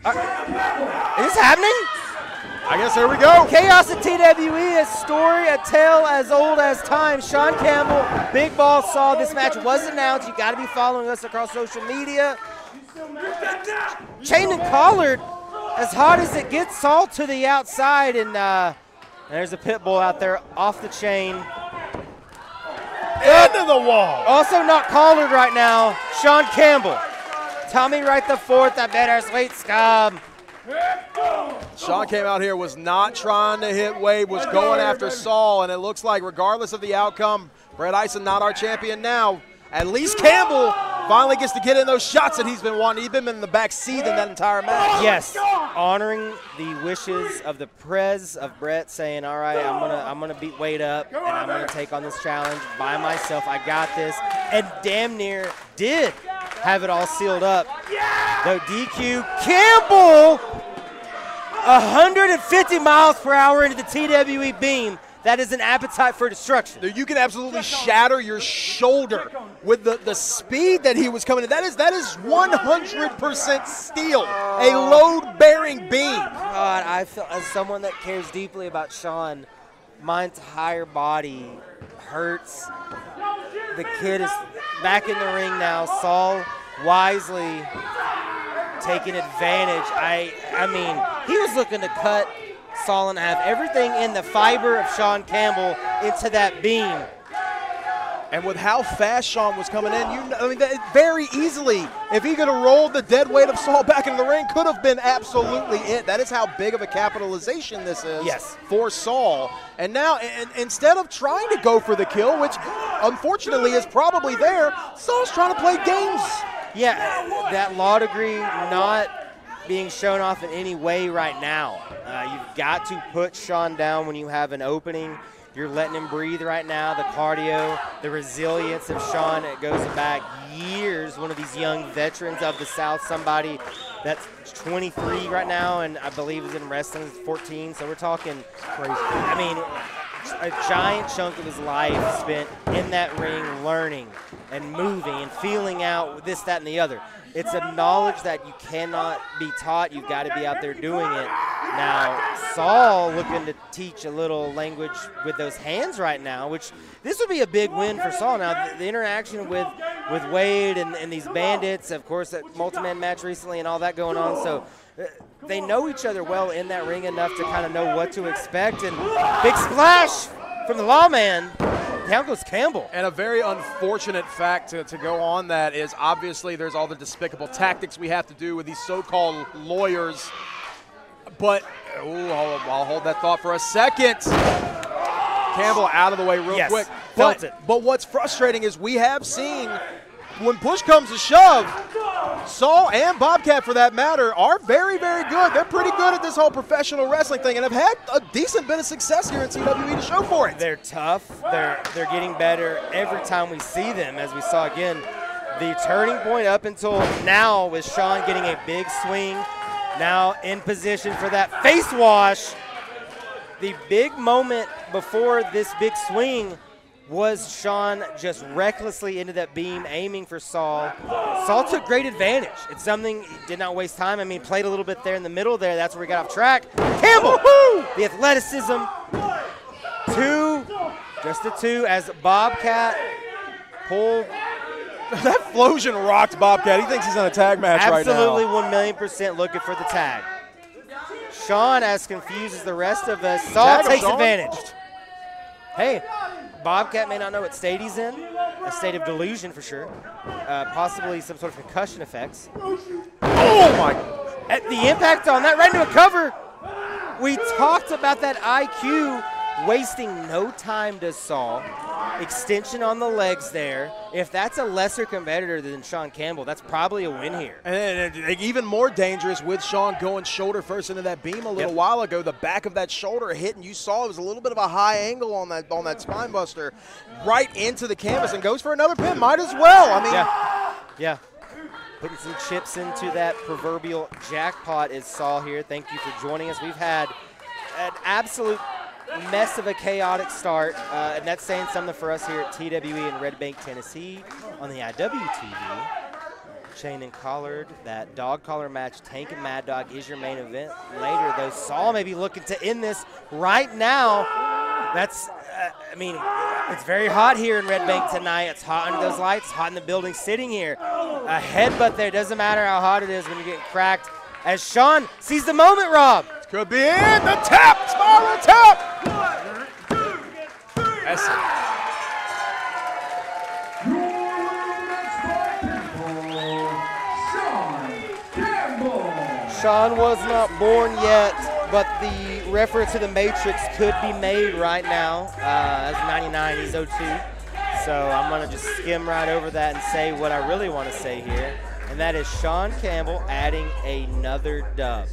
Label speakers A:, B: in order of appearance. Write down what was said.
A: Is this happening?
B: I guess there we go.
A: Chaos at TWE, a story, a tale as old as time. Sean Campbell, Big Ball Saul. This match was announced. You got to be following us across social media. Chained and collared, as hot as it gets. Saul to the outside, and there's a pit bull out there off the chain.
B: Into the wall.
A: Also not collared right now, Sean Campbell. Tommy Wright the fourth, that bittersweet scum.
B: Sean came out here, was not trying to hit Wade, was going after Saul, and it looks like regardless of the outcome, Brett Ison not our champion now. At least Campbell finally gets to get in those shots that he's been wanting. He's been in the back seat in that entire match.
A: Yes, honoring the wishes of the prez of Brett, saying, all right, I'm gonna beat Wade up, and I'm gonna take on this challenge by myself. I got this, and damn near did have it all sealed up. The DQ, Campbell, 150 miles per hour into the TWE beam. That is an appetite for destruction.
B: You can absolutely shatter your shoulder with the speed that he was coming in. That is 100% steel, a load-bearing beam.
A: God, I feel, as someone that cares deeply about Sean, my entire body hurts. The kid is back in the ring now. Saul wisely taking advantage. I mean, he was looking to cut Saul in half. Everything in the fiber of Sean Campbell into that beam.
B: And with how fast Sean was coming in, very easily, if he could have rolled the dead weight of Saul back into the ring, could have been absolutely it. That is how big of a capitalization this is for Saul. And now, instead of trying to go for the kill, which unfortunately is probably there, Saul's trying to play games.
A: Yeah, that law degree not being shown off in any way right now. You've got to put Sean down when you have an opening. You're letting him breathe right now. The cardio, the resilience of Sean, it goes back years. One of these young veterans of the South, somebody that's 23 right now, and I believe is in wrestling, 14. So we're talking crazy. I mean, a giant chunk of his life spent in that ring learning and moving and feeling out this, that, and the other. It's a knowledge that you cannot be taught. You've got to be out there doing it. Now, Saul looking to teach a little language with those hands right now, which this would be a big win for Saul. Now, the interaction with Wade and these bandits, of course, that multi-man match recently and all that going on. So they know each other well in that ring enough to kind of know what to expect. And big splash from the lawman. Down goes Campbell.
B: And a very unfortunate fact to go on that is obviously there's all the despicable tactics we have to do with these so-called lawyers. But, I'll hold that thought for a second. Campbell out of the way real quick.
A: Felt it.
B: But what's frustrating is we have seen when push comes to shove, Saul and Bobcat, for that matter, are very, very good. They're pretty good at this whole professional wrestling thing and have had a decent bit of success here at TWE to show for it.
A: They're tough. They're getting better every time we see them, as we saw again. The turning point up until now was Sean getting a big swing, now in position for that face wash. The big moment before this big swing was Sean just recklessly into that beam, aiming for Saul. Saul took great advantage. It's something, he did not waste time. I mean, played a little bit there in the middle there. That's where he got off track. Campbell, the athleticism. Just a two as Bobcat pulled.
B: That Flosion rocked Bobcat. He thinks he's on a tag match right now.
A: Absolutely 1,000,000% looking for the tag. Sean, as confused as the rest of us, Saul takes advantage. Hey, Bobcat may not know what state he's in, a state of delusion for sure, possibly some sort of concussion effects.
B: Oh my!
A: At the impact on that, right into a cover. We talked about that IQ wasting no time to Saul. Extension on the legs there. If that's a lesser competitor than Sean Campbell, that's probably a win here.
B: And even more dangerous with Sean going shoulder first into that beam a little while ago. The back of that shoulder hit, and you saw it was a little bit of a high angle on that spine buster, right into the canvas, and goes for another pin. Might as well. I mean,
A: yeah. Putting some chips into that proverbial jackpot is Saul here. Thank you for joining us. We've had an absolute mess of a chaotic start, and that's saying something for us here at TWE in Red Bank, Tennessee on the IWTV. Chain and collared, that dog collar match, Tank and Mad Dog is your main event later, though. Saul may be looking to end this right now. That's, I mean, it's very hot here in Red Bank tonight. It's hot under those lights, hot in the building sitting here. A headbutt there, doesn't matter how hot it is when you're getting cracked. As Sean sees the moment, Rob.
B: Could be in the tap, spiral tap.
C: 1, 2, 3.
B: That's it.
A: Sean was not born yet, but the reference to the Matrix could be made right now. As 99, he's 02. So I'm going to just skim right over that and say what I really want to say here, and that is Sean Campbell adding another dub.